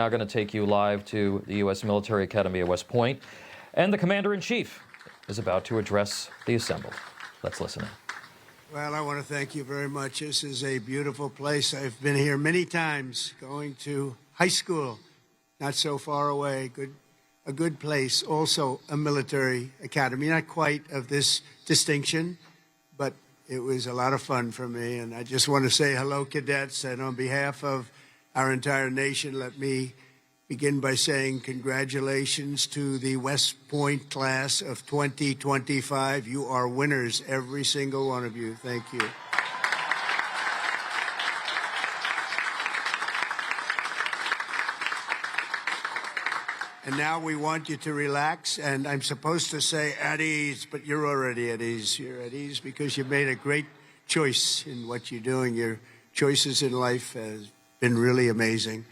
Now going to take you live to the U.S. Military Academy at West Point, and the Commander-in-Chief is about to address the assembled. Let's listen in. Well, I want to thank you very much. This is a beautiful place. I've been here many times, going to high school, not so far away. A good place. Also a military academy, not quite of this distinction, but it was a lot of fun for me. And I just want to say hello, cadets, and on behalf of our entire nation, let me begin by saying congratulations to the West Point class of 2025. You are winners, every single one of you. Thank you. And now we want you to relax, and I'm supposed to say at ease, but you're already at ease. You're at ease because you made a great choice in what you're doing. Your choices in life has been really amazing.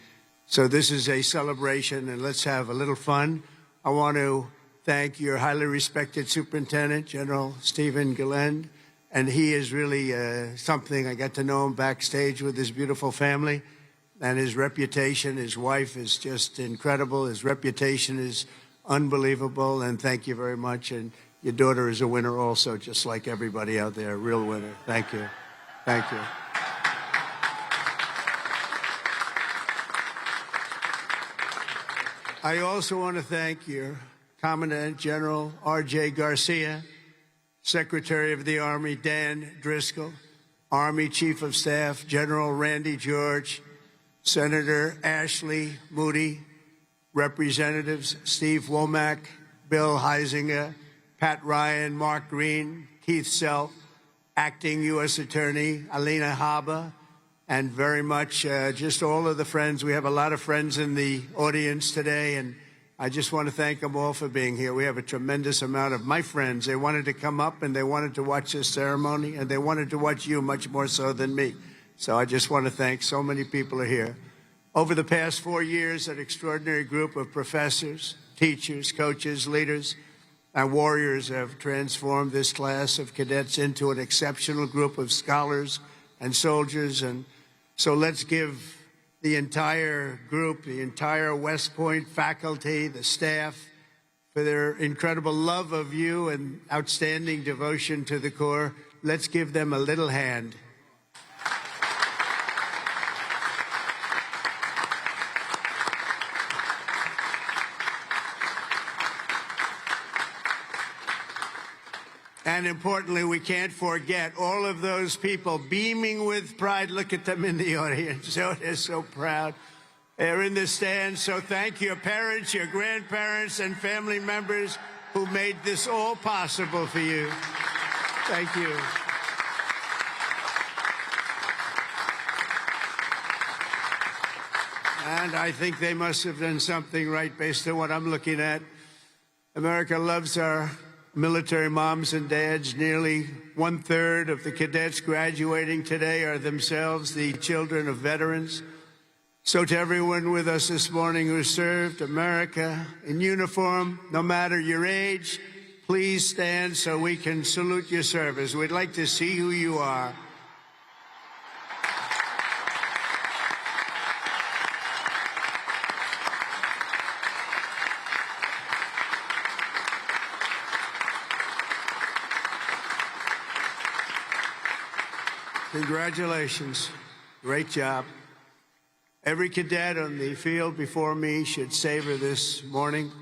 So this is a celebration, and let's have a little fun. I want to thank your highly respected Superintendent, General Stephen Gilland, and he is really something. I got to know him backstage with his beautiful family, and his reputation, his wife is just incredible. His reputation is unbelievable, and thank you very much. And your daughter is a winner also, just like everybody out there, a real winner. Thank you. Thank you. I also want to thank your Commandant General R.J. Garcia, Secretary of the Army Dan Driscoll, Army Chief of Staff General Randy George, Senator Ashley Moody, Representatives Steve Womack, Bill Heisinger, Pat Ryan, Mark Green, Keith Self, Acting U.S. Attorney Alina Haba, and very much just all of the friends. We have a lot of friends in the audience today, and I just want to thank them all for being here. We have a tremendous amount of my friends. They wanted to come up, and they wanted to watch this ceremony, and they wanted to watch you much more so than me. So I just want to thank so many people are here. Over the past 4 years, an extraordinary group of professors, teachers, coaches, leaders, and warriors have transformed this class of cadets into an exceptional group of scholars and soldiers. And so let's give the entire group, the entire West Point faculty, the staff, for their incredible love of you and outstanding devotion to the Corps. Let's give them a little hand. And importantly, we can't forget all of those people beaming with pride. Look at them in the audience. So they're so proud. They're in the stands. So thank your parents, your grandparents, and family members who made this all possible for you. Thank you. And I think they must have done something right based on what I'm looking at. America loves our military moms and dads. Nearly 1/3 of the cadets graduating today are themselves the children of veterans. So to everyone with us this morning who served America in uniform, no matter your age, please stand so we can salute your service. We'd like to see who you are. Congratulations. Great job. Every cadet on the field before me should savor this morning,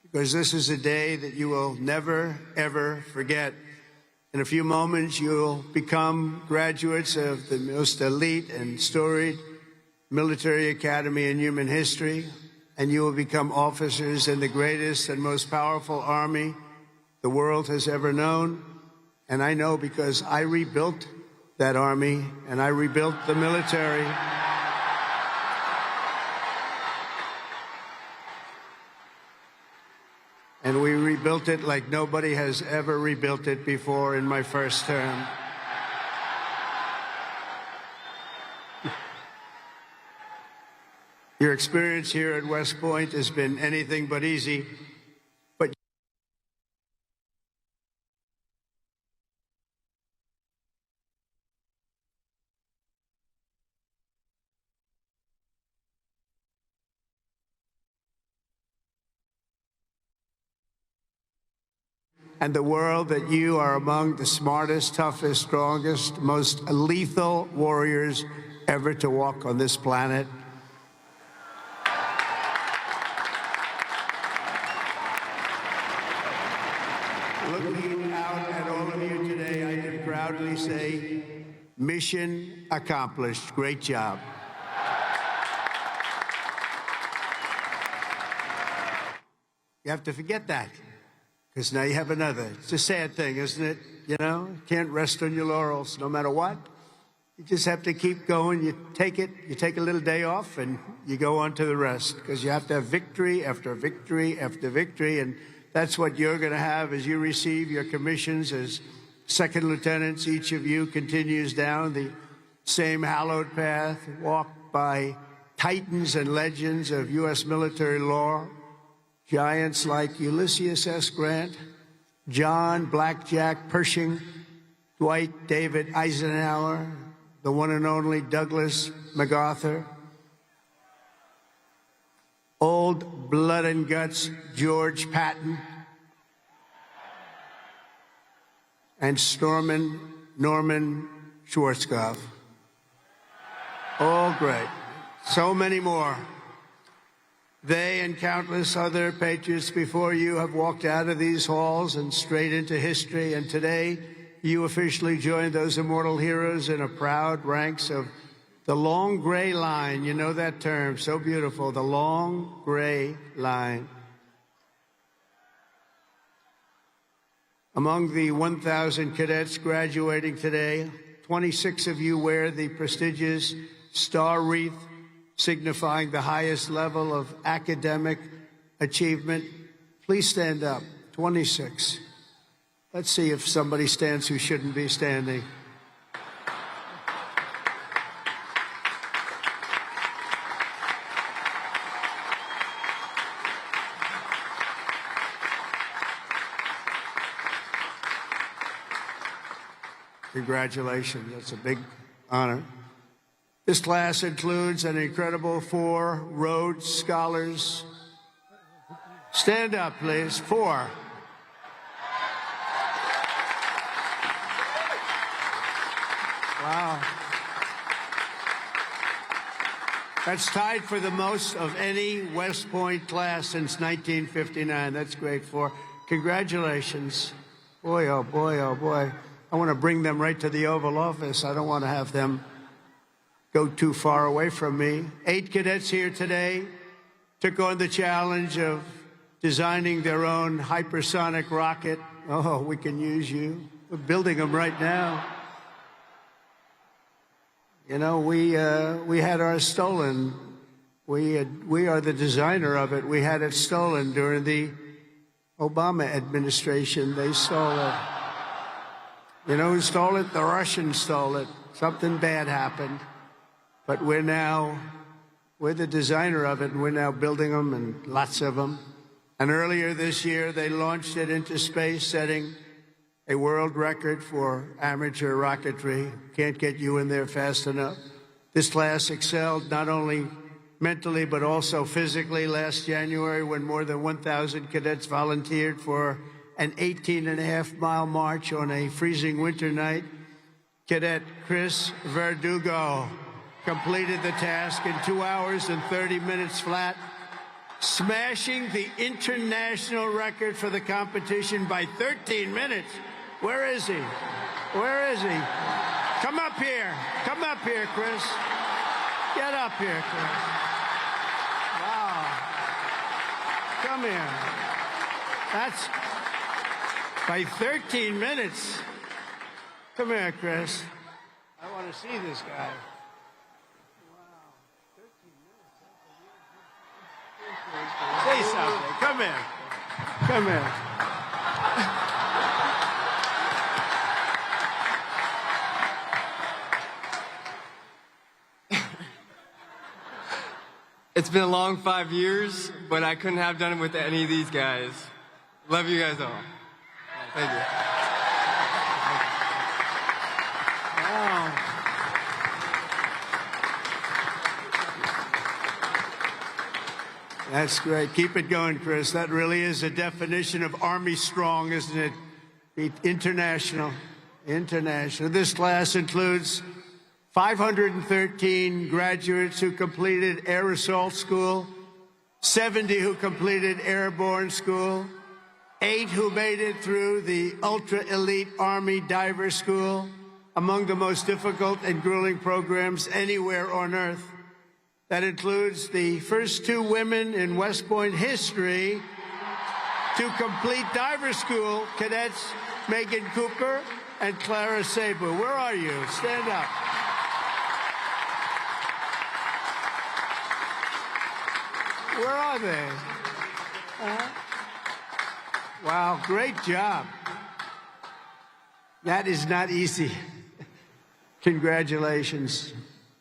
because this is a day that you will never, ever forget. In a few moments, you'll become graduates of the most elite and storied military academy in human history, and you will become officers in the greatest and most powerful army the world has ever known. And I know because I rebuilt that army, and I rebuilt the military. And we rebuilt it like nobody has ever rebuilt it before in my first term. Your experience here at West Point has been anything but easy. and the world that you are among the smartest, toughest, strongest, most lethal warriors ever to walk on this planet. Looking out at all of you today, I can proudly say, mission accomplished. Great job. You have to forget that, because now you have another. It's a sad thing, isn't it? You know, can't rest on your laurels no matter what. You just have to keep going. You take a little day off, and you go on to the rest, because you have to have victory after victory after victory, and that's what you're going to have as you receive your commissions as second lieutenants. Each of you continues down the same hallowed path, walked by titans and legends of U.S. military law. Giants like Ulysses S. Grant, John Blackjack Pershing, Dwight David Eisenhower, the one and only Douglas MacArthur, old blood and guts George Patton, and Norman Schwarzkopf. All great. So many more. They and countless other patriots before you have walked out of these halls and straight into history, and today you officially join those immortal heroes in a proud ranks of the long gray line. You know that term, so beautiful, the long gray line. Among the 1,000 cadets graduating today, 26 of you wear the prestigious star wreath, signifying the highest level of academic achievement. Please stand up. 26. Let's see if somebody stands who shouldn't be standing. Congratulations. That's a big honor. This class includes an incredible 4 Rhodes Scholars. Stand up, please. 4. Wow. That's tied for the most of any West Point class since 1959. That's great. 4. Congratulations. Boy, oh boy, oh boy. I want to bring them right to the Oval Office. I don't want to have them go too far away from me. 8 cadets here today took on the challenge of designing their own hypersonic rocket. Oh, we can use you. We're building them right now. You know, we had ours stolen. We are the designer of it. We had it stolen during the Obama administration. They stole it. You know who stole it? The Russians stole it. Something bad happened. But we're the designer of it, and we're now building them, and lots of them. And earlier this year, they launched it into space, setting a world record for amateur rocketry. Can't get you in there fast enough. This class excelled not only mentally, but also physically. Last January, when more than 1,000 cadets volunteered for an 18.5-mile march on a freezing winter night, Cadet Chris Verdugo completed the task in 2 hours and 30 minutes flat, smashing the international record for the competition by 13 minutes. Where is he? Where is he? Come up here. Come up here, Chris. Get up here, Chris. Wow. Come here. That's by 13 minutes. Come here, Chris. I want to see this guy. Say something. Come here. Come here. It's been a long 5 years, but I couldn't have done it with any of these guys. Love you guys all. Thank you. Wow. That's great. Keep it going, Chris. That really is a definition of Army strong, isn't it? International. This class includes 513 graduates who completed Air Assault School, 70 who completed Airborne School, 8 who made it through the ultra-elite Army Diver School, among the most difficult and grueling programs anywhere on Earth. That includes the first 2 women in West Point history to complete diver school, cadets Megan Cooper and Clara Sabu. Where are you? Stand up. Where are they? Wow, great job. That is not easy. Congratulations,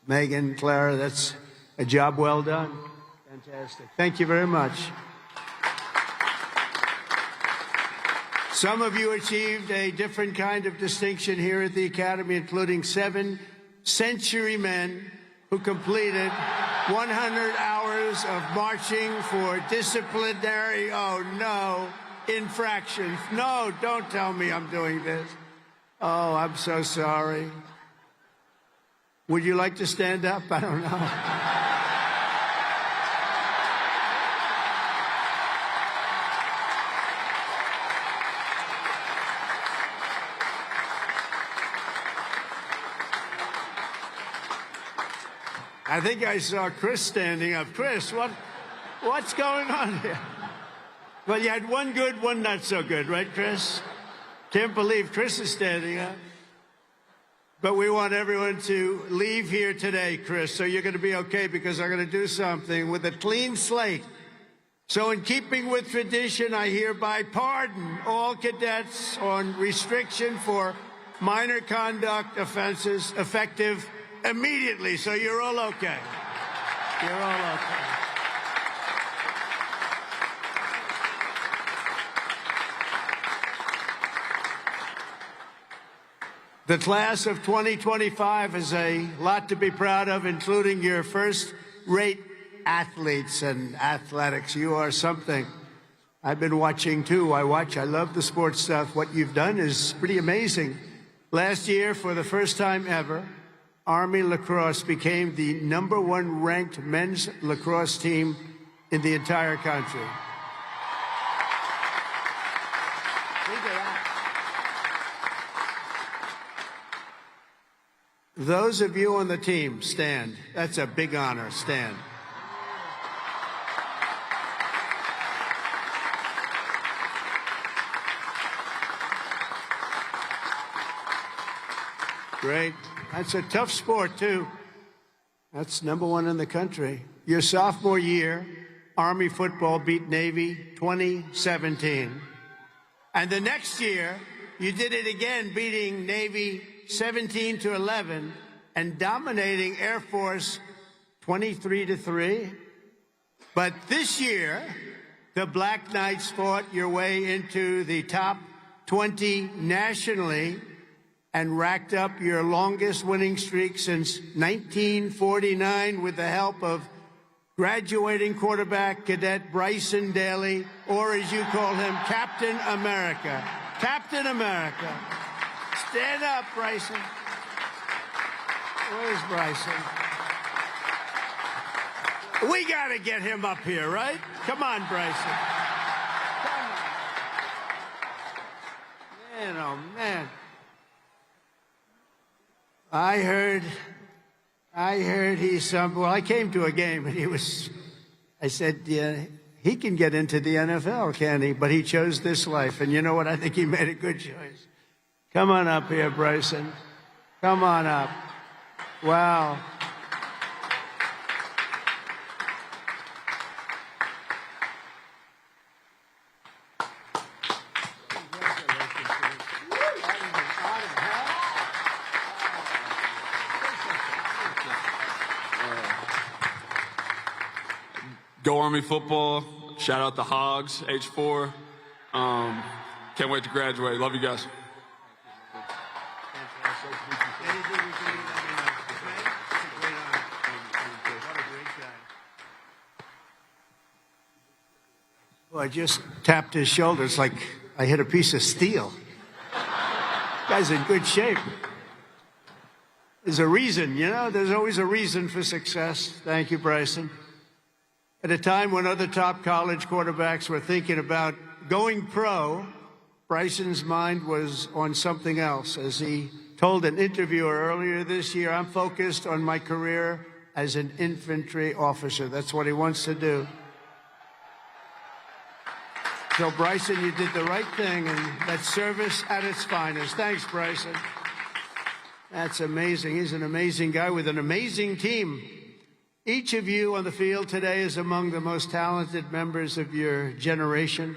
Megan, Clara. That's a job well done. Fantastic. Thank you very much. Some of you achieved a different kind of distinction here at the Academy, including 7 century men who completed 100 hours of marching for disciplinary, infractions. No, don't tell me I'm doing this. Oh, I'm so sorry. Would you like to stand up? I don't know. I think I saw Chris standing up. Chris, what's going on here? Well, you had one good, one not so good, right, Chris? Can't believe Chris is standing up. But we want everyone to leave here today, Chris, so you're going to be okay, because I'm going to do something with a clean slate. So in keeping with tradition, I hereby pardon all cadets on restriction for minor conduct offenses effective immediately. So you're all okay. You're all okay. The class of 2025 has a lot to be proud of, including your first-rate athletes and athletics. You are something. I've been watching, too. I love the sports stuff. What you've done is pretty amazing. Last year, for the first time ever, Army lacrosse became the #1 ranked men's lacrosse team in the entire country. Those of you on the team, stand. That's a big honor. Stand. Great. That's a tough sport, too. That's #1 in the country. Your sophomore year, Army football beat Navy 2017. And the next year, you did it again, beating Navy 17-11 and dominating Air Force 23-3. But this year, the Black Knights fought your way into the top 20 nationally and racked up your longest winning streak since 1949 with the help of graduating quarterback Cadet Bryson Daly, or as you call him, Captain America. Captain America. Stand up, Bryson. Where's Bryson? We got to get him up here, right? Come on, Bryson. Come on. Man, oh, man. I heard he's well, I came to a game and I said, yeah, he can get into the NFL, can he? But he chose this life. And you know what? I think he made a good choice. Come on up here, Bryson. Come on up. Wow. Go Army football. Shout out the Hogs, H4. Can't wait to graduate. Love you guys. Well, I just tapped his shoulders like I hit a piece of steel. Guy's in good shape. There's a reason, you know, there's always a reason for success. Thank you, Bryson. At a time when other top college quarterbacks were thinking about going pro, Bryson's mind was on something else. As he told an interviewer earlier this year, I'm focused on my career as an infantry officer. That's what he wants to do. So, Bryson, you did the right thing, and that's service at its finest. Thanks, Bryson. That's amazing. He's an amazing guy with an amazing team. Each of you on the field today is among the most talented members of your generation.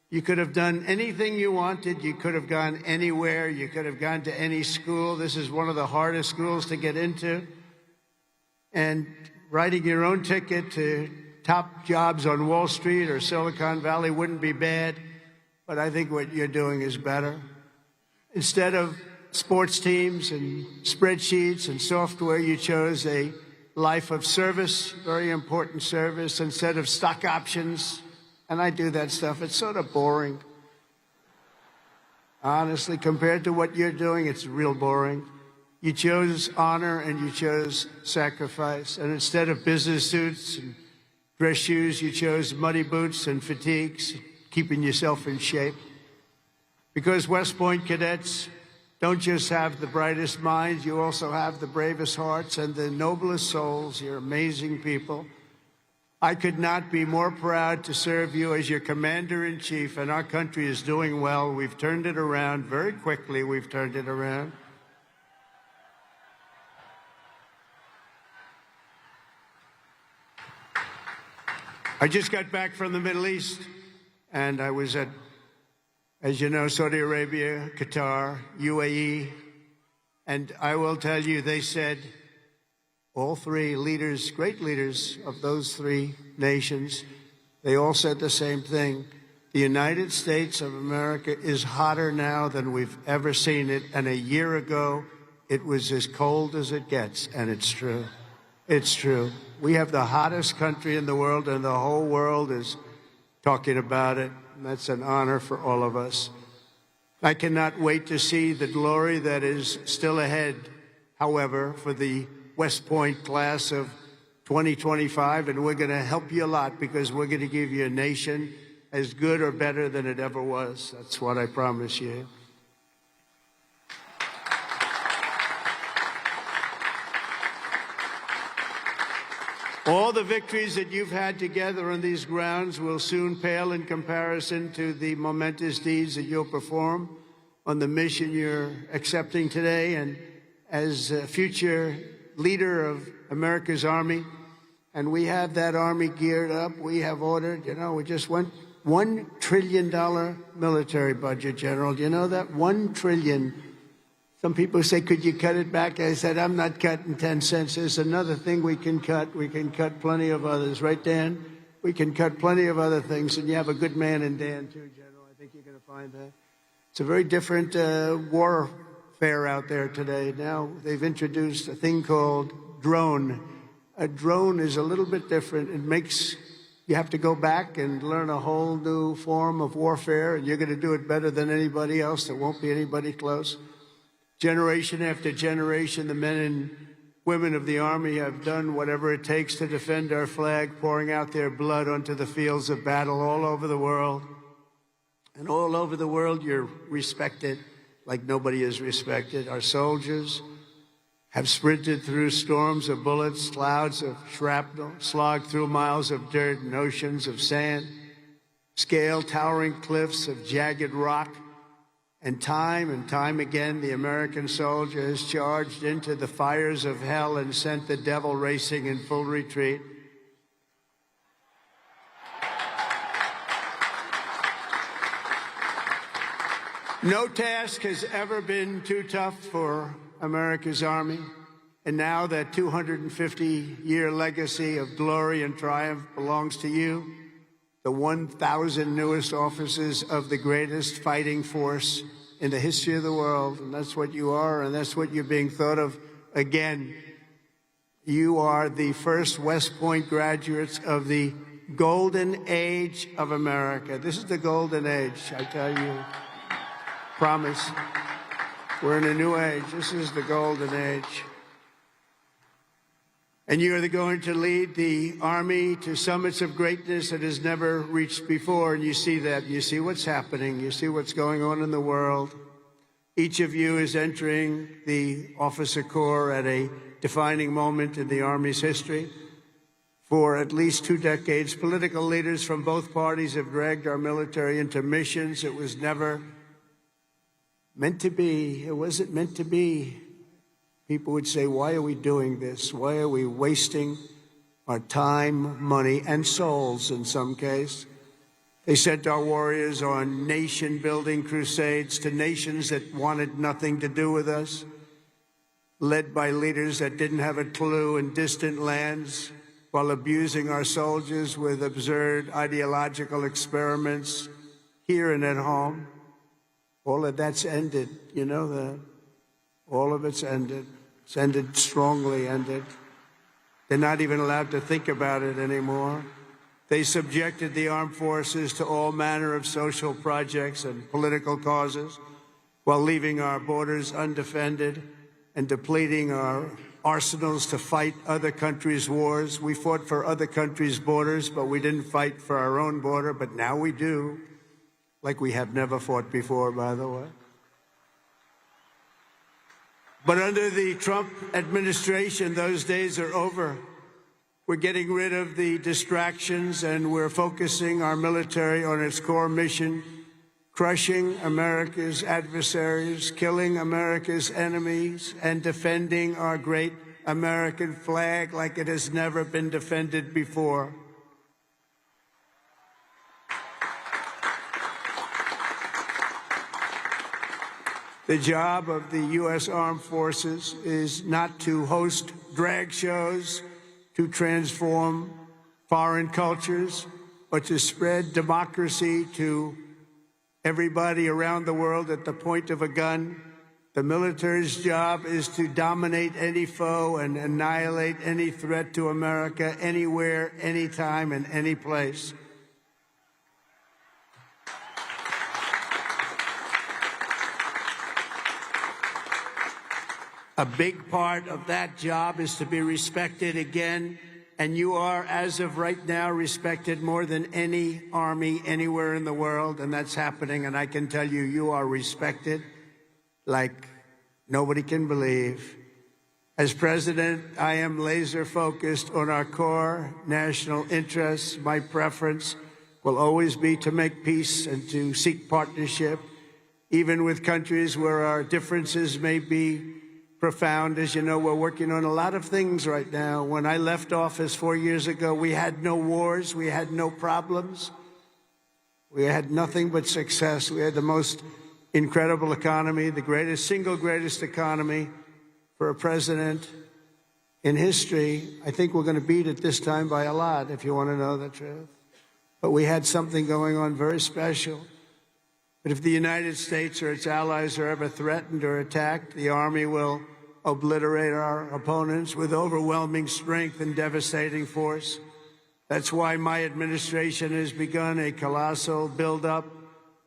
You could have done anything you wanted. You could have gone anywhere. You could have gone to any school. This is one of the hardest schools to get into. And writing your own ticket to top jobs on Wall Street or Silicon Valley wouldn't be bad, but I think what you're doing is better. Instead of sports teams and spreadsheets and software, you chose a life of service, very important service, instead of stock options. And I do that stuff. It's sort of boring. Honestly, compared to what you're doing, it's real boring. You chose honor and you chose sacrifice. And instead of business suits and dress shoes, you chose muddy boots and fatigues, keeping yourself in shape. Because West Point cadets don't just have the brightest minds, you also have the bravest hearts and the noblest souls. You're amazing people. I could not be more proud to serve you as your commander-in-chief, and our country is doing well. We've turned it around very quickly. We've turned it around. I just got back from the Middle East, and I was at, as you know, Saudi Arabia, Qatar, UAE, and I will tell you, they said, all three leaders, great leaders of those three nations, they all said the same thing. The United States of America is hotter now than we've ever seen it, and a year ago, it was as cold as it gets, and it's true. It's true. We have the hottest country in the world, and the whole world is talking about it. And that's an honor for all of us. I cannot wait to see the glory that is still ahead, however, for the West Point class of 2025. And we're going to help you a lot because we're going to give you a nation as good or better than it ever was. That's what I promise you. All the victories that you've had together on these grounds will soon pale in comparison to the momentous deeds that you'll perform on the mission you're accepting today. And as a future leader of America's Army, and we have that Army geared up, we have ordered, you know, we just went $1 trillion military budget, General. Do you know that? $1 trillion. Some people say, could you cut it back? I said, I'm not cutting 10 cents. There's another thing we can cut. We can cut plenty of others. Right, Dan? We can cut plenty of other things. And you have a good man in Dan, too, General. I think you're going to find that. It's a very different warfare out there today. Now they've introduced a thing called drone. A drone is a little bit different. It makes you have to go back and learn a whole new form of warfare, and you're going to do it better than anybody else. There won't be anybody close. Generation after generation, the men and women of the Army have done whatever it takes to defend our flag, pouring out their blood onto the fields of battle all over the world. And all over the world, you're respected like nobody is respected. Our soldiers have sprinted through storms of bullets, clouds of shrapnel, slogged through miles of dirt and oceans of sand, scaled towering cliffs of jagged rock. And time again, the American soldier has charged into the fires of hell and sent the devil racing in full retreat. No task has ever been too tough for America's Army. And now that 250-year legacy of glory and triumph belongs to you, the 1,000 newest officers of the greatest fighting force in the history of the world. And that's what you are, and that's what you're being thought of again. You are the first West Point graduates of the golden age of America. This is the golden age, I tell you. Promise. We're in a new age. This is the golden age. And you are going to lead the Army to summits of greatness that has never reached before. And you see that. You see what's happening. You see what's going on in the world. Each of you is entering the Officer Corps at a defining moment in the Army's history. For at least 2 decades, political leaders from both parties have dragged our military into missions it was never meant to be. It wasn't meant to be. People would say, why are we doing this? Why are we wasting our time, money, and souls in some case? They sent our warriors on nation-building crusades to nations that wanted nothing to do with us, led by leaders that didn't have a clue in distant lands, while abusing our soldiers with absurd ideological experiments here and at home. All of that's ended. You know that. All of it's ended. It's ended strongly, ended. They're not even allowed to think about it anymore. They subjected the armed forces to all manner of social projects and political causes while leaving our borders undefended and depleting our arsenals to fight other countries' wars. We fought for other countries' borders, but we didn't fight for our own border, but now we do, like we have never fought before, by the way. But under the Trump administration, those days are over. We're getting rid of the distractions, and we're focusing our military on its core mission, crushing America's adversaries, killing America's enemies, and defending our great American flag like it has never been defended before. The job of the U.S. Armed Forces is not to host drag shows, to transform foreign cultures, but to spread democracy to everybody around the world at the point of a gun. The military's job is to dominate any foe and annihilate any threat to America anywhere, anytime, and any place. A big part of that job is to be respected again, and you are, as of right now, respected more than any army anywhere in the world, and that's happening, and I can tell you, you are respected like nobody can believe. As president, I am laser-focused on our core national interests. My preference will always be to make peace and to seek partnership, even with countries where our differences may be profound. As you know, we're working on a lot of things right now. When I left office 4 years ago, we had no wars, we had no problems, we had nothing but success. We had the most incredible economy, the single greatest economy for a president in history. I think we're going to beat it this time by a lot, if you want to know the truth. But we had something going on very special. But if the United States or its allies are ever threatened or attacked, the Army will obliterate our opponents with overwhelming strength and devastating force. That's why my administration has begun a colossal buildup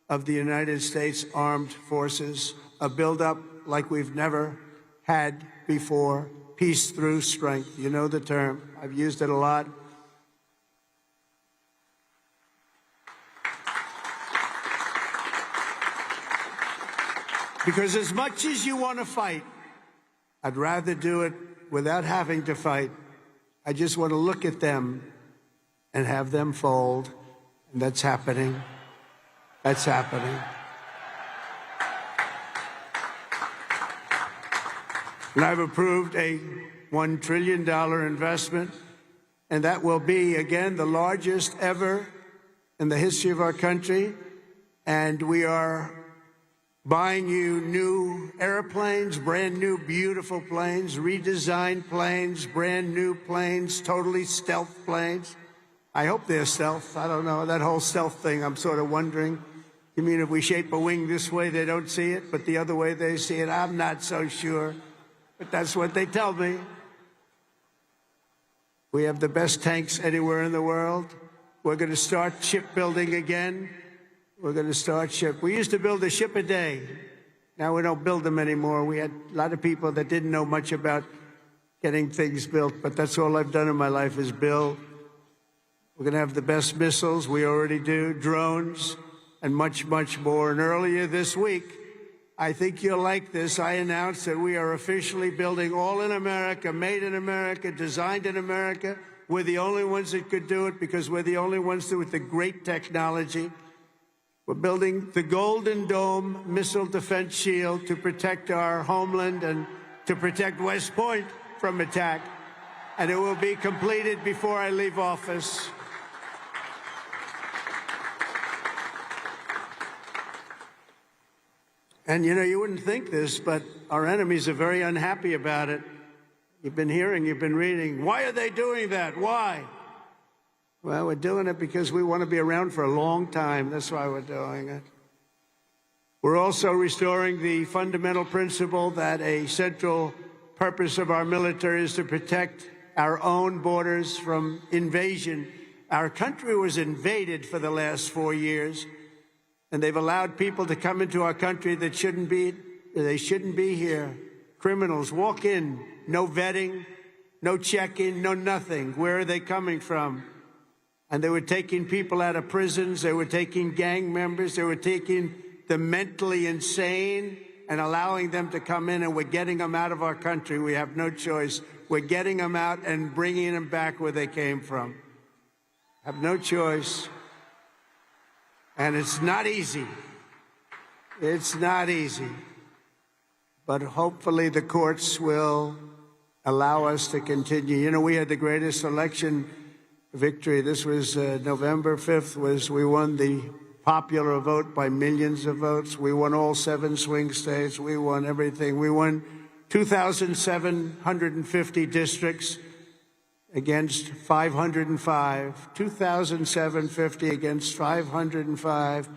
of the United States Armed Forces, a buildup like we've never had before. Peace through strength. You know the term. I've used it a lot. Because as much as you want to fight, I'd rather do it without having to fight. I just want to look at them and have them fold. And that's happening. That's happening. And I've approved a $1 trillion investment, and that will be, again, the largest ever in the history of our country. And we are buying you new airplanes, brand new, beautiful planes, redesigned planes, brand new planes, totally stealth planes. I hope they're stealth. I don't know. That whole stealth thing, I'm sort of wondering. You mean if we shape a wing this way, they don't see it, but the other way they see it? I'm not so sure. But that's what they tell me. We have the best tanks anywhere in the world. We're going to start shipbuilding again. We're going to start ship. We used to build a ship a day. Now we don't build them anymore. We had a lot of people that didn't know much about getting things built, but that's all I've done in my life is build. We're going to have the best missiles. We already do, drones, and much, much more. And earlier this week, I think you'll like this, I announced that we are officially building all in America, made in America, designed in America. We're the only ones that could do it because we're the only ones with the great technology. We're building the Golden Dome missile defense shield to protect our homeland and to protect West Point from attack. And it will be completed before I leave office. And, you know, you wouldn't think this, but our enemies are very unhappy about it. You've been hearing, you've been reading. Why are they doing that? Why? Well, we're doing it because we want to be around for a long time. That's why we're doing it. We're also restoring the fundamental principle that a central purpose of our military is to protect our own borders from invasion. Our country was invaded for the last 4 years. And they've allowed people to come into our country that shouldn't be here. Criminals walk in, no vetting, no check-in, no nothing. Where are they coming from? And they were taking people out of prisons. They were taking gang members. They were taking the mentally insane and allowing them to come in, and we're getting them out of our country. We have no choice. We're getting them out and bringing them back where they came from. Have no choice. And it's not easy. It's not easy. But hopefully the courts will allow us to continue. You know, we had the greatest election victory. This was November 5th. We won the popular vote by millions of votes. We won all 7 swing states. We won everything. We won 2,750 districts against 505, 2,750 against 505.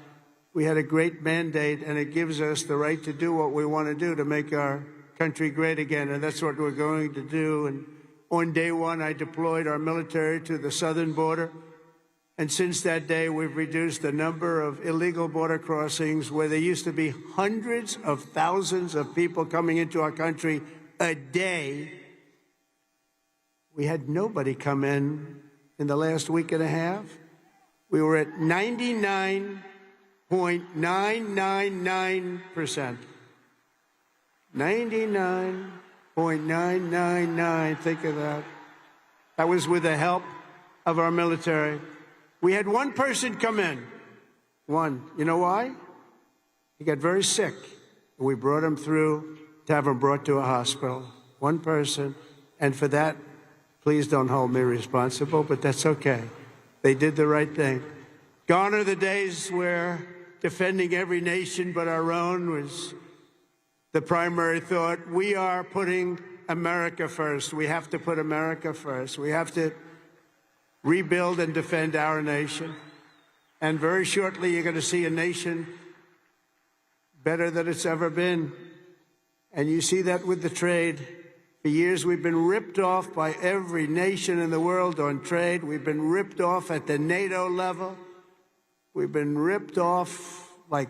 We had a great mandate, and it gives us the right to do what we want to do to make our country great again, and that's what we're going to do. And on day one, I deployed our military to the southern border, and since that day, we've reduced the number of illegal border crossings where there used to be hundreds of thousands of people coming into our country a day. We had nobody come in the last week and a half. We were at 99.999%. 99.999. Think of that. That was with the help of our military. We had one person come in. One. You know why? He got very sick. We brought him through to have him brought to a hospital. One person. And for that, please don't hold me responsible, but that's okay. They did the right thing. Gone are the days where defending every nation but our own was the primary thought. We are putting America first. We have to put America first. We have to rebuild and defend our nation. And very shortly, you're going to see a nation better than it's ever been. And you see that with the trade. For years, we've been ripped off by every nation in the world on trade. We've been ripped off at the NATO level. We've been ripped off like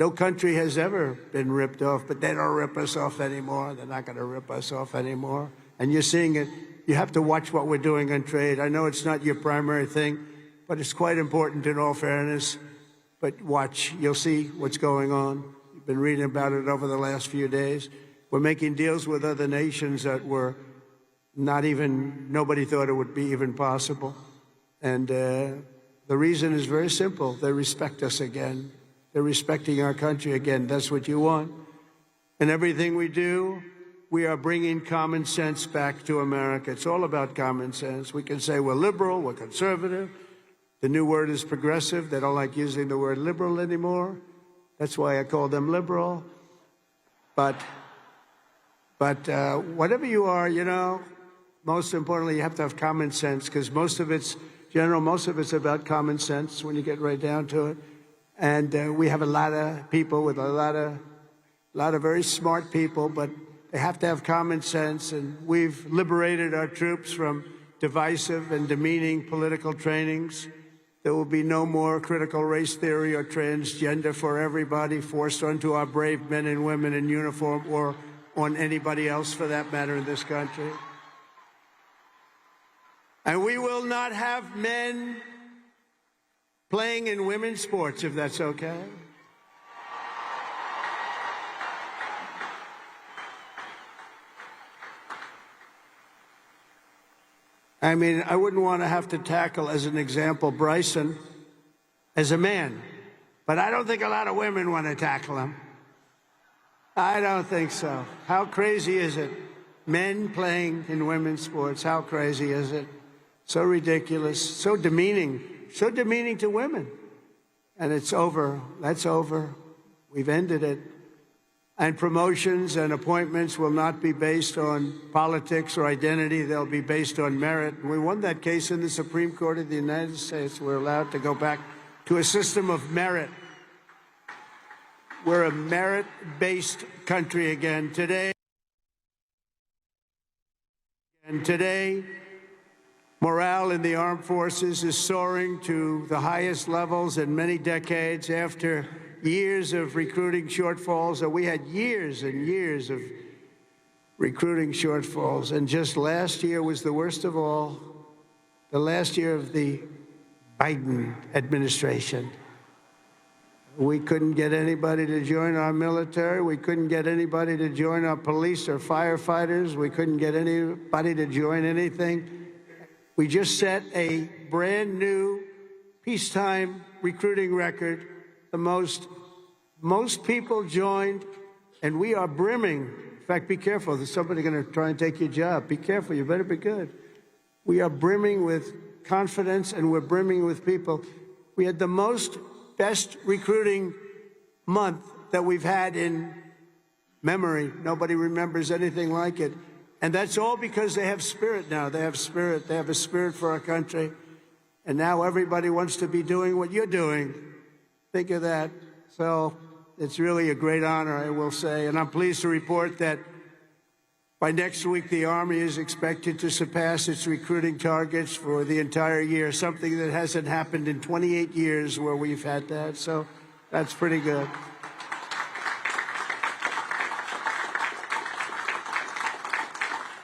no country has ever been ripped off, but they don't rip us off anymore. They're not going to rip us off anymore. And you're seeing it. You have to watch what we're doing on trade. I know it's not your primary thing, but it's quite important in all fairness. But watch. You'll see what's going on. You've been reading about it over the last few days. We're making deals with other nations that were nobody thought it would be even possible. And the reason is very simple. They respect us again. They're respecting our country again. That's what you want. And everything we do, we are bringing common sense back to America. It's all about common sense. We can say we're liberal, we're conservative. The new word is progressive. They don't like using the word liberal anymore. That's why I call them liberal. But whatever you are, you know, most importantly, you have to have common sense, because most of it's about common sense when you get right down to it. And we have a lot of people with a lot of very smart people, but they have to have common sense. And we've liberated our troops from divisive and demeaning political trainings. There will be no more critical race theory or transgender for everybody forced onto our brave men and women in uniform or on anybody else for that matter in this country. And we will not have men playing in women's sports, if that's okay. I mean, I wouldn't want to have to tackle, as an example, Bryson as a man. But I don't think a lot of women want to tackle him. I don't think so. How crazy is it? Men playing in women's sports, how crazy is it? So ridiculous, so demeaning to women. And it's over. That's over. We've ended it. And promotions and appointments will not be based on politics or identity. They'll be based on merit. We won that case in the Supreme Court of the United States. We're allowed to go back to a system of merit. We're a merit-based country again. Today, morale in the armed forces is soaring to the highest levels in many decades after years of recruiting shortfalls. We had years and years of recruiting shortfalls, and just last year was the worst of all, the last year of the Biden administration. We couldn't get anybody to join our military. We couldn't get anybody to join our police or firefighters. We couldn't get anybody to join anything. We just set a brand new peacetime recruiting record. The most people joined, and we are brimming. In fact, be careful. There's somebody going to try and take your job. Be careful. You better be good. We are brimming with confidence, and we're brimming with people. We had the best recruiting month that we've had in memory. Nobody remembers anything like it. And that's all because they have spirit now. They have spirit. They have a spirit for our country. And now everybody wants to be doing what you're doing. Think of that. So it's really a great honor, I will say. And I'm pleased to report that by next week, the Army is expected to surpass its recruiting targets for the entire year, something that hasn't happened in 28 years where we've had that. So that's pretty good.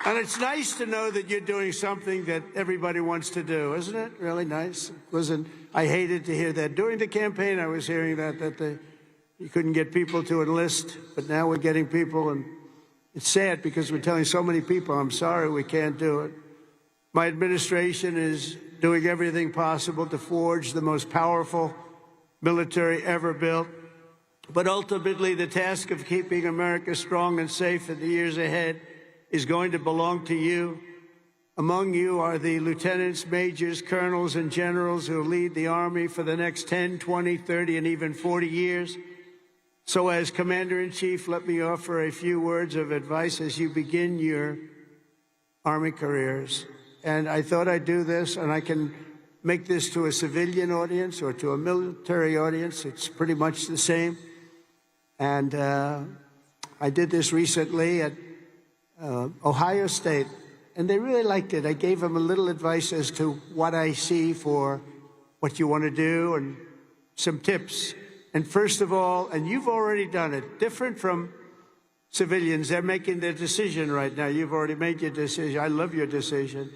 And it's nice to know that you're doing something that everybody wants to do, isn't it? Really nice. I hated to hear that. During the campaign, I was hearing that you couldn't get people to enlist, but now we're getting people, and it's sad because we're telling so many people, I'm sorry, we can't do it. My administration is doing everything possible to forge the most powerful military ever built. But ultimately, the task of keeping America strong and safe in the years ahead is going to belong to you. Among you are the lieutenants, majors, colonels, and generals who lead the Army for the next 10, 20, 30, and even 40 years. So as Commander-in-Chief, let me offer a few words of advice as you begin your Army careers. And I thought I'd do this, and I can make this to a civilian audience or to a military audience. It's pretty much the same. And I did this recently at Ohio State, and they really liked it. I gave them a little advice as to what I see for what you want to do and some tips. And first of all, and you've already done it, different from civilians, they're making their decision right now. You've already made your decision. I love your decision.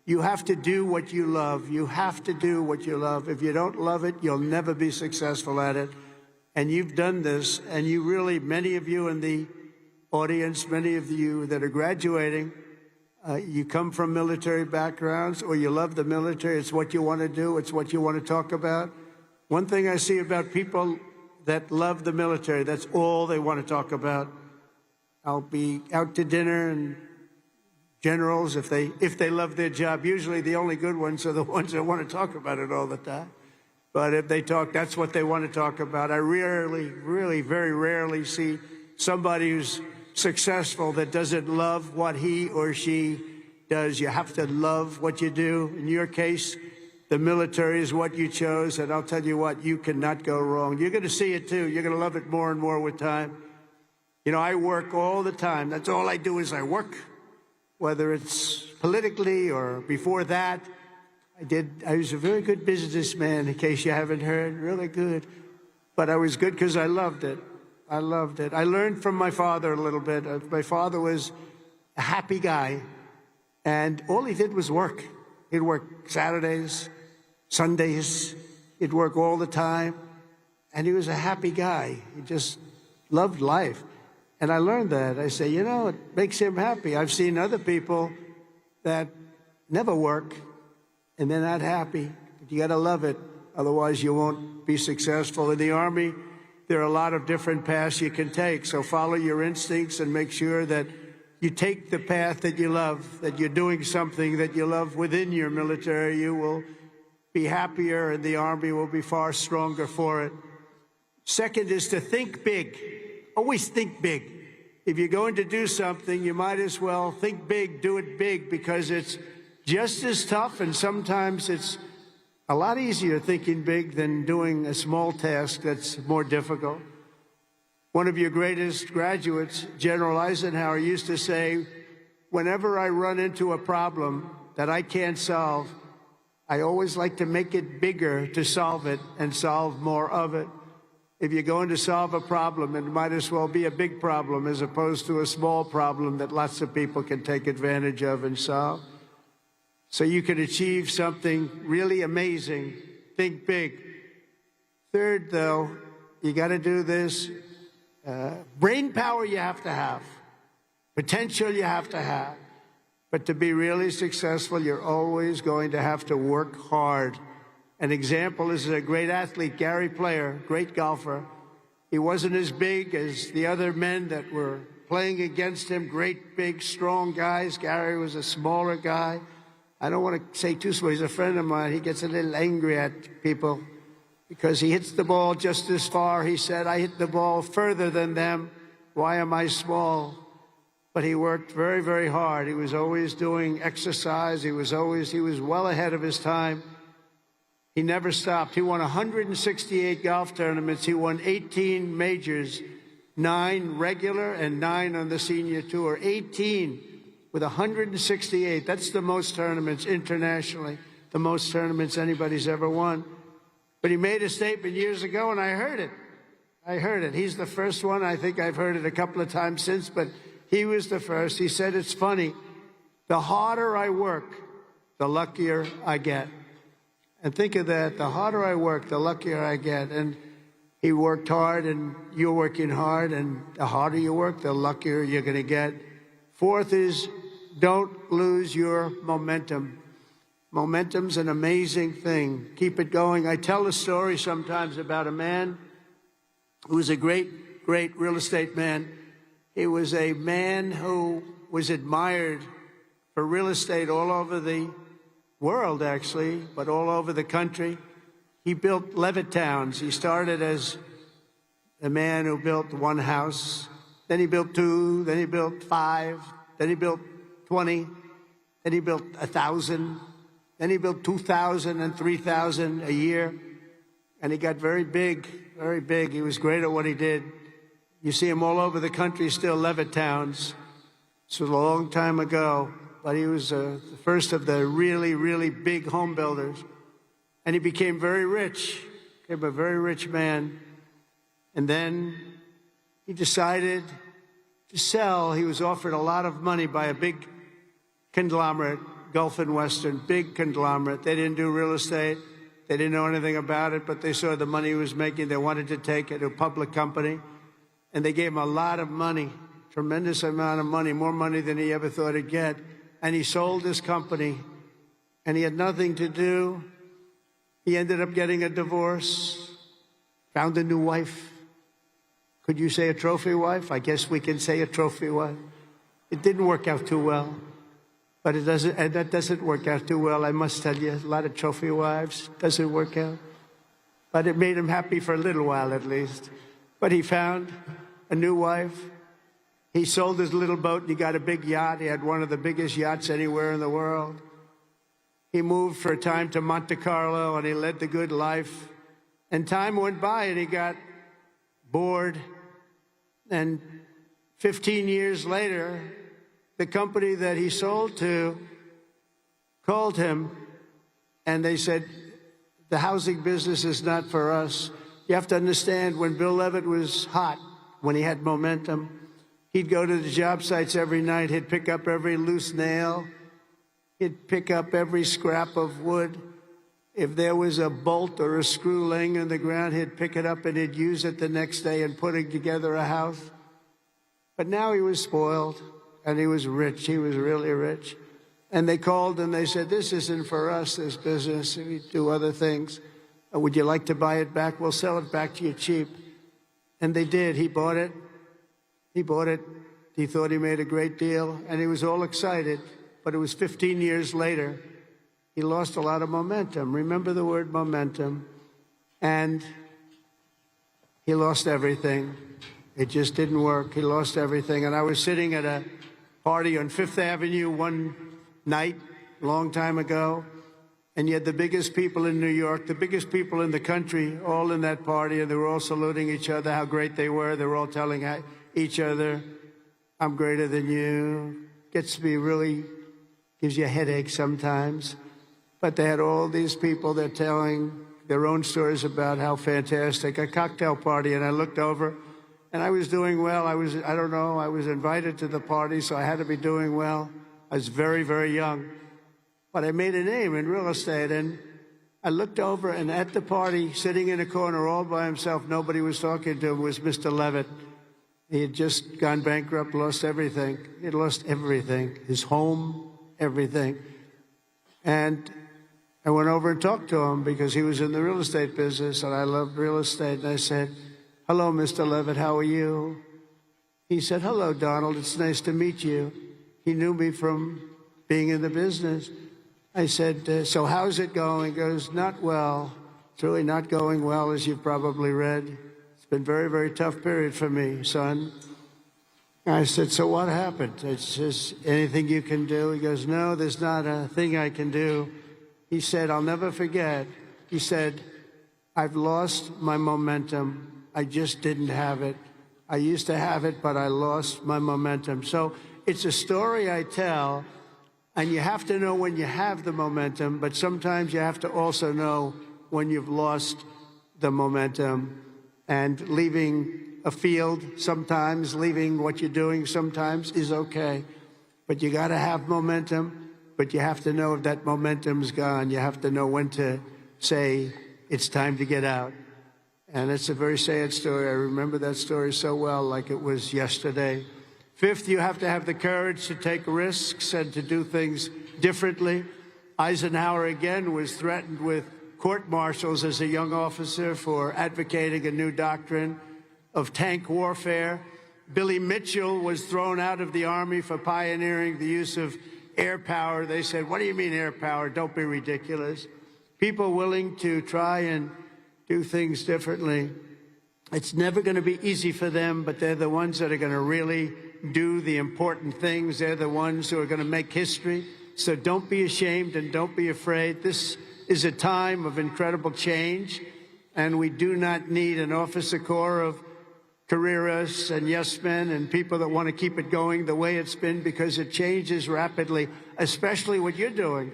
You have to do what you love. You have to do what you love. If you don't love it, you'll never be successful at it. And you've done this, and you really, many of you in the audience, many of you that are graduating, you come from military backgrounds or you love the military. It's what you want to do. It's what you want to talk about. One thing I see about people that love the military, that's all they want to talk about. I'll be out to dinner, and generals, if they love their job, usually the only good ones are the ones that want to talk about it all the time. But if they talk, that's what they want to talk about. I really, very rarely see somebody who's successful that doesn't love what he or she does. You have to love what you do. In your case, the military is what you chose, and I'll tell you what, you cannot go wrong. You're going to see it too. You're going to love it more and more with time. You know, I work all the time. That's all I do is I work, whether it's politically or before that. I was a very good businessman, in case you haven't heard, really good. But I was good because I loved it. I loved it. I learned from my father a little bit. My father was a happy guy, and all he did was work. He'd work Saturdays, Sundays. He'd work all the time, and he was a happy guy. He just loved life. And I learned that. I say, you know, it makes him happy. I've seen other people that never work, and they're not happy. But you got to love it. Otherwise, you won't be successful. In the Army, there are a lot of different paths you can take. So follow your instincts and make sure that you take the path that you love, that you're doing something that you love within your military. You will be happier, and the Army will be far stronger for it. Second is to think big. Always think big. If you're going to do something, you might as well think big, do it big, because it's just as tough, and sometimes it's a lot easier thinking big than doing a small task that's more difficult. One of your greatest graduates, General Eisenhower, used to say, whenever I run into a problem that I can't solve, I always like to make it bigger to solve it and solve more of it. If you're going to solve a problem, it might as well be a big problem as opposed to a small problem that lots of people can take advantage of and solve. So you can achieve something really amazing. Think big. Third, though, you got to do this. Brain power you have to have. Potential you have to have. But to be really successful, you're always going to have to work hard. An example is a great athlete, Gary Player, great golfer. He wasn't as big as the other men that were playing against him, great, big, strong guys. Gary was a smaller guy. I don't want to say too small. He's a friend of mine. He gets a little angry at people because he hits the ball just as far. He said, I hit the ball further than them. Why am I small? But he worked very, very hard. He was always doing exercise. He was well ahead of his time. He never stopped. He won 168 golf tournaments. He won 18 majors, 9 regular and 9 on the senior tour. 18 with 168. That's the most tournaments internationally, the most tournaments anybody's ever won. But he made a statement years ago, and I heard it. I heard it. He's the first one. I think I've heard it a couple of times since, but he was the first. He said, it's funny. The harder I work, the luckier I get. And think of that. The harder I work, the luckier I get. And he worked hard, and you're working hard, and the harder you work, the luckier you're going to get. Fourth is don't lose your momentum. Momentum's an amazing thing. Keep it going. I tell a story sometimes about a man who was a great, great real estate man. He was a man who was admired for real estate all over the world, actually, but all over the country. He built Levittowns. He started as a man who built one house. Then he built 2. Then he built 5. Then he built 20. Then he built 1,000. Then he built 2,000 and 3,000 a year. And he got very big, very big. He was great at what he did. You see him all over the country still, Levittowns. This was a long time ago. But he was the first of the really, really big home builders. And he became very rich, became a very rich man. And then he decided to sell. He was offered a lot of money by a big conglomerate, Gulf and Western, big conglomerate. They didn't do real estate. They didn't know anything about it, but they saw the money he was making. They wanted to take it to a public company. And they gave him a lot of money, tremendous amount of money, more money than he ever thought he'd get. And he sold his company, and he had nothing to do. He ended up getting a divorce, found a new wife. Could you say a trophy wife? I guess we can say a trophy wife. It didn't work out too well, but that doesn't work out too well, I must tell you. A lot of trophy wives, doesn't work out. But it made him happy for a little while at least. But he found a new wife. He sold his little boat and he got a big yacht. He had one of the biggest yachts anywhere in the world. He moved for a time to Monte Carlo and he led the good life. And time went by and he got bored. And 15 years later, the company that he sold to called him and they said, the housing business is not for us. You have to understand, when Bill Levitt was hot, when he had momentum, he'd go to the job sites every night. He'd pick up every loose nail. He'd pick up every scrap of wood. If there was a bolt or a screw laying on the ground, he'd pick it up and he'd use it the next day in putting together a house. But now he was spoiled, and he was rich. He was really rich. And they called and they said, this isn't for us, this business. We do other things. Would you like to buy it back? We'll sell it back to you cheap. And they did. He bought it. He bought it. He thought he made a great deal, and he was all excited. But it was 15 years later. He lost a lot of momentum. Remember the word momentum. And he lost everything. It just didn't work. He lost everything. And I was sitting at a party on Fifth Avenue one night, a long time ago, and you had the biggest people in New York, the biggest people in the country, all in that party, and they were all saluting each other, how great they were. They were all telling each other, I'm greater than you. Gets to be really, gives you a headache sometimes. But they had all these people, they're telling their own stories about how fantastic, a cocktail party, and I looked over, and I was doing well. I was invited to the party, so I had to be doing well. I was very, very young, but I made a name in real estate, and I looked over, and at the party, sitting in a corner all by himself, nobody was talking to him, was Mr. Levitt. He had just gone bankrupt, lost everything. He had lost everything, his home, everything. And I went over and talked to him because he was in the real estate business, and I loved real estate. And I said, hello, Mr. Levitt, how are you? He said, hello, Donald, it's nice to meet you. He knew me from being in the business. I said, so how's it going? He goes, not well. It's really not going well, as you've probably read. It's been a very, very tough period for me, son. I said, so what happened? It's just anything you can do? He goes, no, there's not a thing I can do. He said, I'll never forget. He said, I've lost my momentum. I just didn't have it. I used to have it, but I lost my momentum. So it's a story I tell, and you have to know when you have the momentum, but sometimes you have to also know when you've lost the momentum. And leaving a field sometimes, leaving what you're doing sometimes is okay. But you got to have momentum, but you have to know if that momentum's gone. You have to know when to say it's time to get out. And it's a very sad story. I remember that story so well, like it was yesterday. Fifth, you have to have the courage to take risks and to do things differently. Eisenhower, again, was threatened with court-martials as a young officer for advocating a new doctrine of tank warfare. Billy Mitchell was thrown out of the Army for pioneering the use of air power. They said, what do you mean air power? Don't be ridiculous. People willing to try and do things differently. It's never going to be easy for them, but they're the ones that are going to really do the important things. They're the ones who are going to make history. So don't be ashamed and don't be afraid. This is a time of incredible change, and we do not need an officer corps of careerists and yes men and people that want to keep it going the way it's been, because it changes rapidly, especially what you're doing.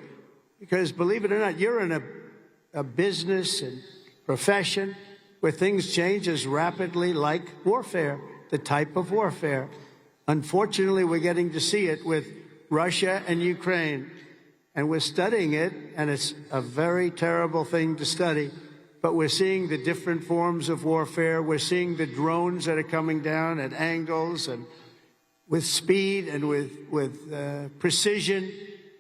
Because believe it or not, you're in a business and profession where things change as rapidly like warfare, the type of warfare. Unfortunately, we're getting to see it with Russia and Ukraine, and we're studying it, and it's a very terrible thing to study, but we're seeing the different forms of warfare. We're seeing the drones that are coming down at angles and with speed and with precision.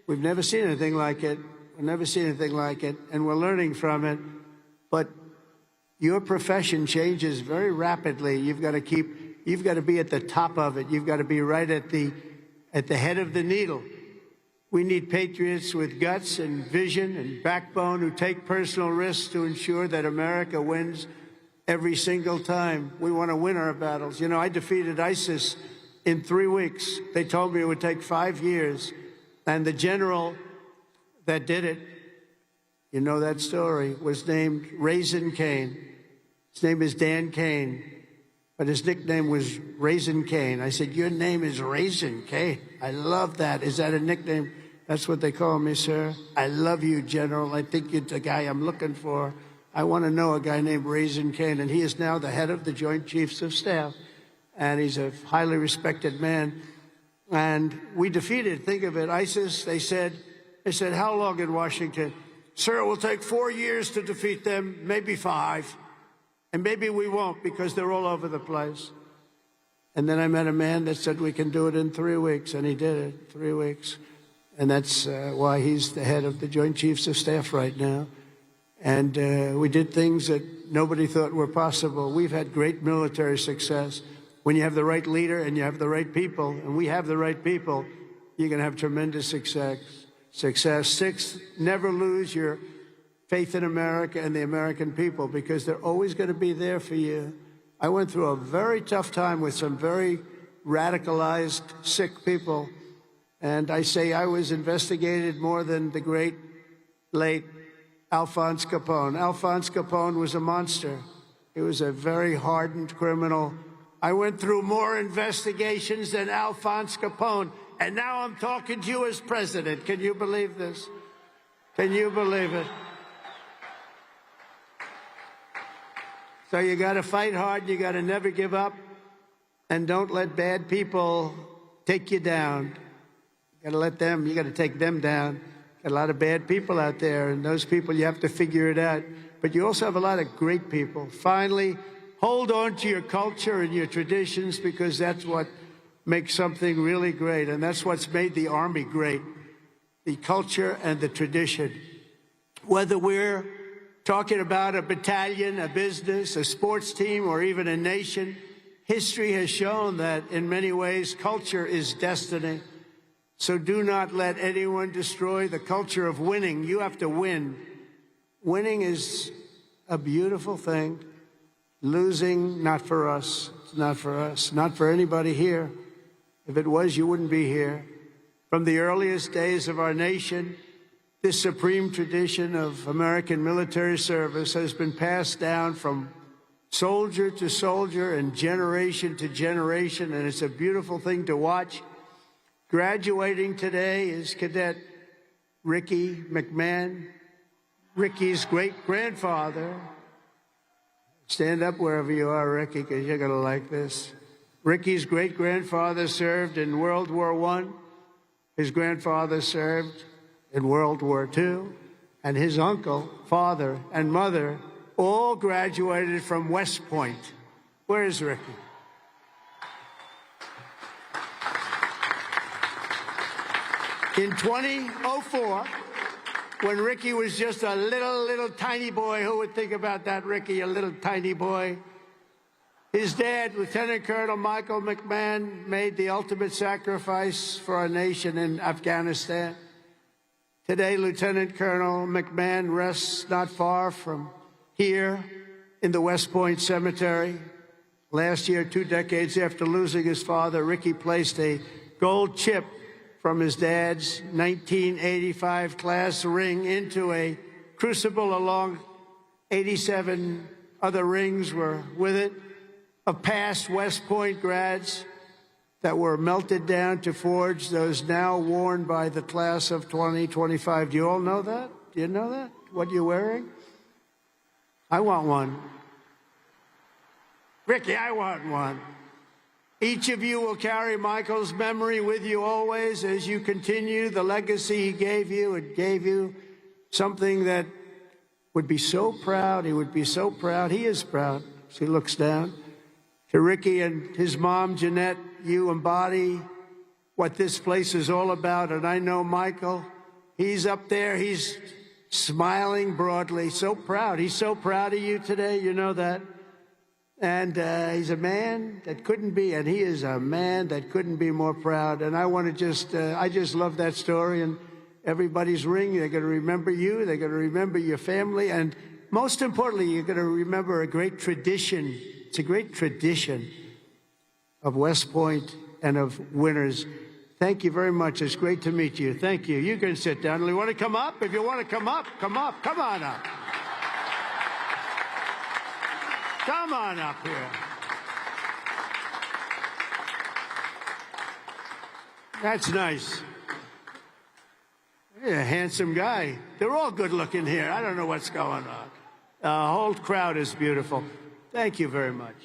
We've never seen anything like it. We've never seen anything like it, and we're learning from it. But your profession changes very rapidly. You've got to be at the top of it. You've got to be right at the head of the needle. We need patriots with guts and vision and backbone who take personal risks to ensure that America wins every single time. We want to win our battles. You know, I defeated ISIS in 3 weeks. They told me it would take 5 years. And the general that did it, you know that story, was named Raisin Cane. His name is Dan Cane, but his nickname was Raisin Cane. I said, your name is Raisin Cane. I love that. Is that a nickname? That's what they call me, sir. I love you, General. I think you're the guy I'm looking for. I want to know a guy named Raisin Kane, and he is now the head of the Joint Chiefs of Staff, and he's a highly respected man. And we defeated, think of it, ISIS. They said, how long in Washington? Sir, it will take 4 years to defeat them, maybe 5. And maybe we won't because they're all over the place. And then I met a man that said we can do it in 3 weeks, and he did it, 3 weeks. And that's why he's the head of the Joint Chiefs of Staff right now. And we did things that nobody thought were possible. We've had great military success. When you have the right leader and you have the right people, and we have the right people, you're going to have tremendous success. 6, never lose your faith in America and the American people, because they're always going to be there for you. I went through a very tough time with some very radicalized, sick people. And I say I was investigated more than the great, late Alphonse Capone. Alphonse Capone was a monster. He was a very hardened criminal. I went through more investigations than Alphonse Capone, and now I'm talking to you as president. Can you believe this? Can you believe it? So you got to fight hard. You got to never give up, and don't let bad people take you down. You got to take them down. Got a lot of bad people out there, and those people, you have to figure it out. But you also have a lot of great people. Finally, hold on to your culture and your traditions, because that's what makes something really great, and that's what's made the Army great, the culture and the tradition. Whether we're talking about a battalion, a business, a sports team, or even a nation, history has shown that in many ways, culture is destiny. So do not let anyone destroy the culture of winning. You have to win. Winning is a beautiful thing. Losing, not for us. It's not for us. Not for anybody here. If it was, you wouldn't be here. From the earliest days of our nation, this supreme tradition of American military service has been passed down from soldier to soldier and generation to generation, and it's a beautiful thing to watch. Graduating today is Cadet Ricky McMahon, Ricky's great-grandfather. Stand up wherever you are, Ricky, because you're going to like this. Ricky's great-grandfather served in World War I. His grandfather served in World War II. And his uncle, father, and mother all graduated from West Point. Where is Ricky? In 2004, when Ricky was just a little tiny boy, who would think about that, Ricky, a little tiny boy? His dad, Lieutenant Colonel Michael McMahon, made the ultimate sacrifice for our nation in Afghanistan. Today, Lieutenant Colonel McMahon rests not far from here in the West Point Cemetery. Last year, 2 decades after losing his father, Ricky placed a gold chip from his dad's 1985 class ring into a crucible along 87 other rings were with it, of past West Point grads that were melted down to forge those now worn by the class of 2025. Do you all know that? Do you know that? What you're wearing? I want one. Ricky, I want one. Each of you will carry Michael's memory with you always as you continue the legacy he gave you. It gave you something that would be so proud. He would be so proud. He is proud. As he looks down. To Ricky and his mom, Jeanette, you embody what this place is all about. And I know Michael, he's up there. He's smiling broadly. So proud. He's so proud of you today. You know that. And he's a man that couldn't be, and he is a man that couldn't be more proud. And I want to just, I just love that story. And everybody's ring, they're going to remember you. They're going to remember your family. And most importantly, you're going to remember a great tradition. It's a great tradition of West Point and of winners. Thank you very much. It's great to meet you. Thank you. You can sit down. You want to come up? If you want to come up, come up. Come on up. Come on up here. That's nice. Yeah, handsome guy. They're all good looking here. I don't know what's going on. The whole crowd is beautiful. Thank you very much.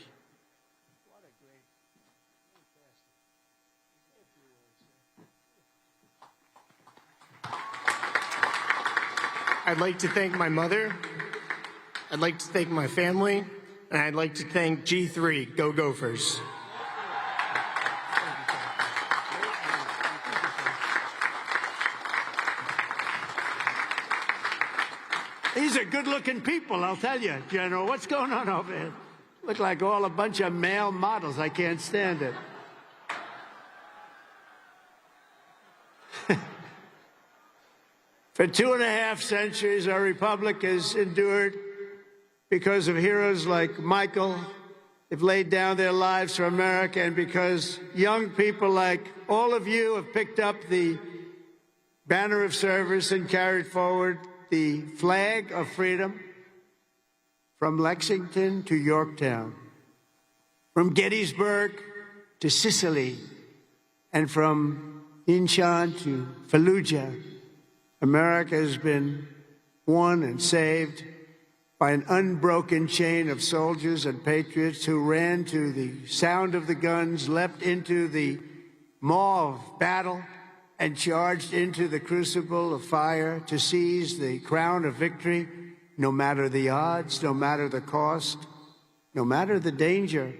I'd like to thank my mother, I'd like to thank my family, and I'd like to thank G3, Go Gophers. These are good-looking people, I'll tell you, General. What's going on over here? Look like all a bunch of male models. I can't stand it. For 2.5 centuries, our republic has endured because of heroes like Michael. They've laid down their lives for America, and because young people like all of you have picked up the banner of service and carried forward the flag of freedom from Lexington to Yorktown, from Gettysburg to Sicily, and from Incheon to Fallujah. America has been won and saved by an unbroken chain of soldiers and patriots who ran to the sound of the guns, leapt into the maw of battle, and charged into the crucible of fire to seize the crown of victory, no matter the odds, no matter the cost, no matter the danger.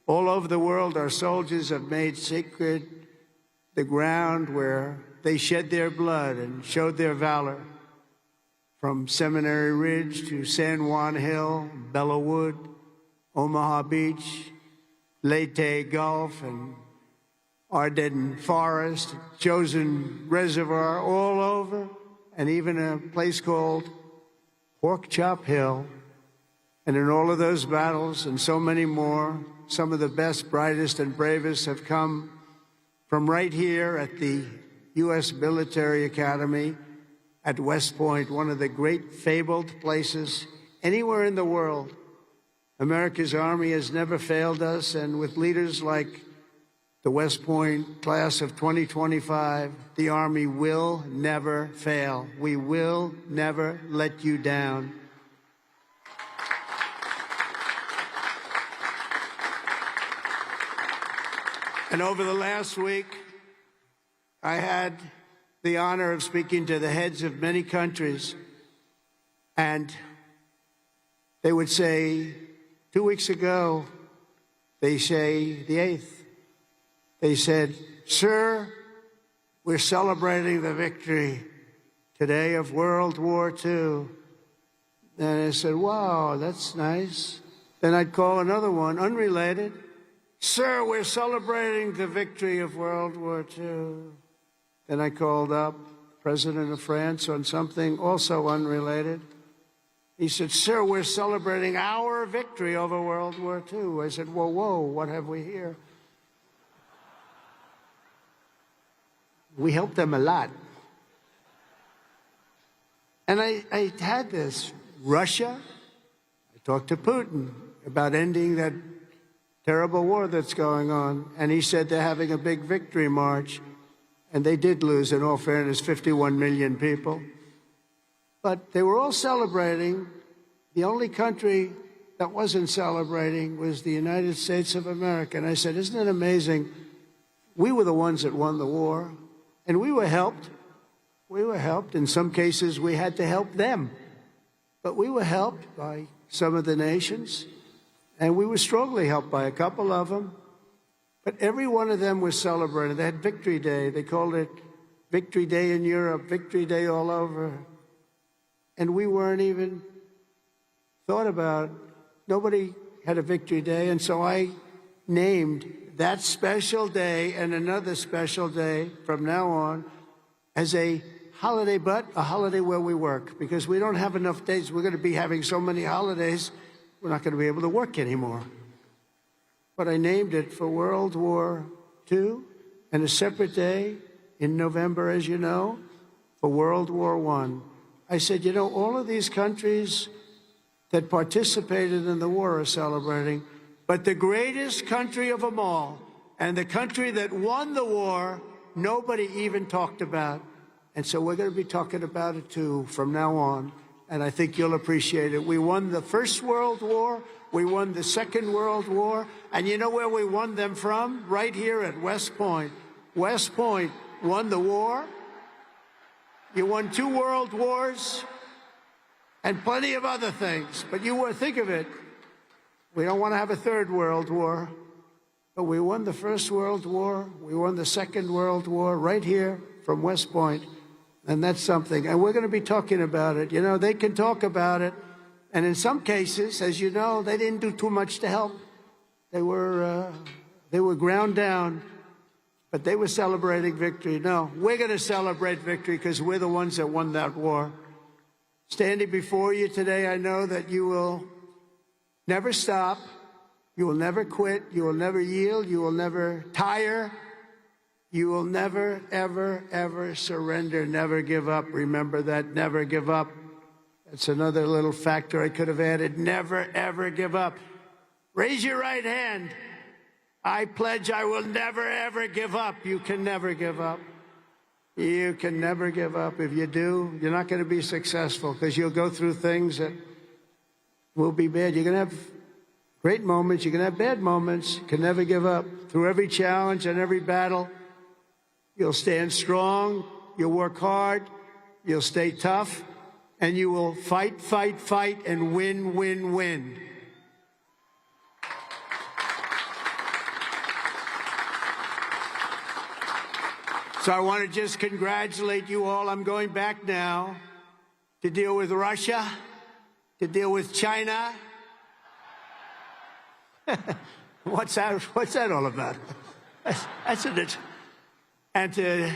All over the world, our soldiers have made sacred the ground where they shed their blood and showed their valor. From Seminary Ridge to San Juan Hill, Belleau Wood, Omaha Beach, Leyte Gulf, and Ardennes Forest, Chosin Reservoir, all over, and even a place called Pork Chop Hill. And in all of those battles and so many more, some of the best, brightest, and bravest have come from right here at the U.S. Military Academy at West Point, one of the great fabled places anywhere in the world. America's Army has never failed us, and with leaders like the West Point class of 2025, the Army will never fail. We will never let you down. And over the last week, I had the honor of speaking to the heads of many countries, and they would say, 2 weeks ago, they say the 8th, they said, "Sir, we're celebrating the victory today of World War II." And I said, "Wow, that's nice." Then I'd call another one, unrelated. "Sir, we're celebrating the victory of World War II." Then I called up President of France on something also unrelated. He said, "Sir, we're celebrating our victory over World War II." I said, whoa, what have we here? We helped them a lot. And I had this. Russia, I talked to Putin about ending that terrible war that's going on. And he said they're having a big victory march. And they did lose, in all fairness, 51 million people. But they were all celebrating. The only country that wasn't celebrating was the United States of America. And I said, isn't it amazing? We were the ones that won the war. And we were helped. We were helped. In some cases, we had to help them. But we were helped by some of the nations. And we were strongly helped by a couple of them. But every one of them was celebrated. They had Victory Day. They called it Victory Day in Europe, Victory Day all over. And we weren't even thought about. Nobody had a Victory Day. And so I named that special day and another special day from now on as a holiday, but a holiday where we work, because we don't have enough days. We're going to be having so many holidays, we're not going to be able to work anymore. But I named it for World War II, and a separate day in November, as you know, for World War I. I said, you know, all of these countries that participated in the war are celebrating, but the greatest country of them all, and the country that won the war, nobody even talked about. And so we're going to be talking about it, too, from now on. And I think you'll appreciate it. We won the First World War. We won the Second World War. And you know where we won them from? Right here at West Point. West Point won the war. You won 2 world wars and plenty of other things. But think of it. We don't want to have a 3rd World War. But we won the First World War. We won the Second World War right here from West Point. And that's something. And we're going to be talking about it. You know, they can talk about it. And in some cases, as you know, they didn't do too much to help. They were ground down, but they were celebrating victory. No, we're going to celebrate victory because we're the ones that won that war. Standing before you today, I know that you will never stop. You will never quit. You will never yield. You will never tire. You will never, ever, ever surrender, never give up. Remember that, never give up. That's another little factor I could have added. Never, ever give up. Raise your right hand. I pledge I will never, ever give up. You can never give up. You can never give up. If you do, you're not going to be successful because you'll go through things that will be bad. You're going to have great moments. You're going to have bad moments. You can never give up. Through every challenge and every battle, you'll stand strong, you'll work hard, you'll stay tough, and you will fight, fight, fight, and win, win, win. So I want to just congratulate you all. I'm going back now to deal with Russia, to deal with China. What's that all about? That's it. And to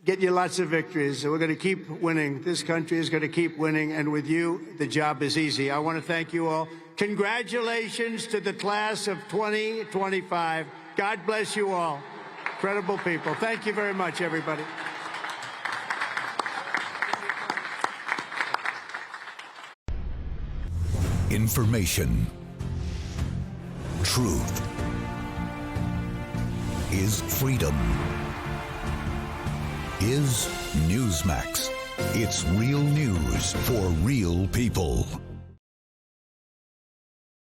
get you lots of victories. So we're going to keep winning. This country is going to keep winning. And with you, the job is easy. I want to thank you all. Congratulations to the class of 2025. God bless you all. Incredible people. Thank you very much, everybody. Information. Truth is freedom. Is Newsmax. It's real news for real people.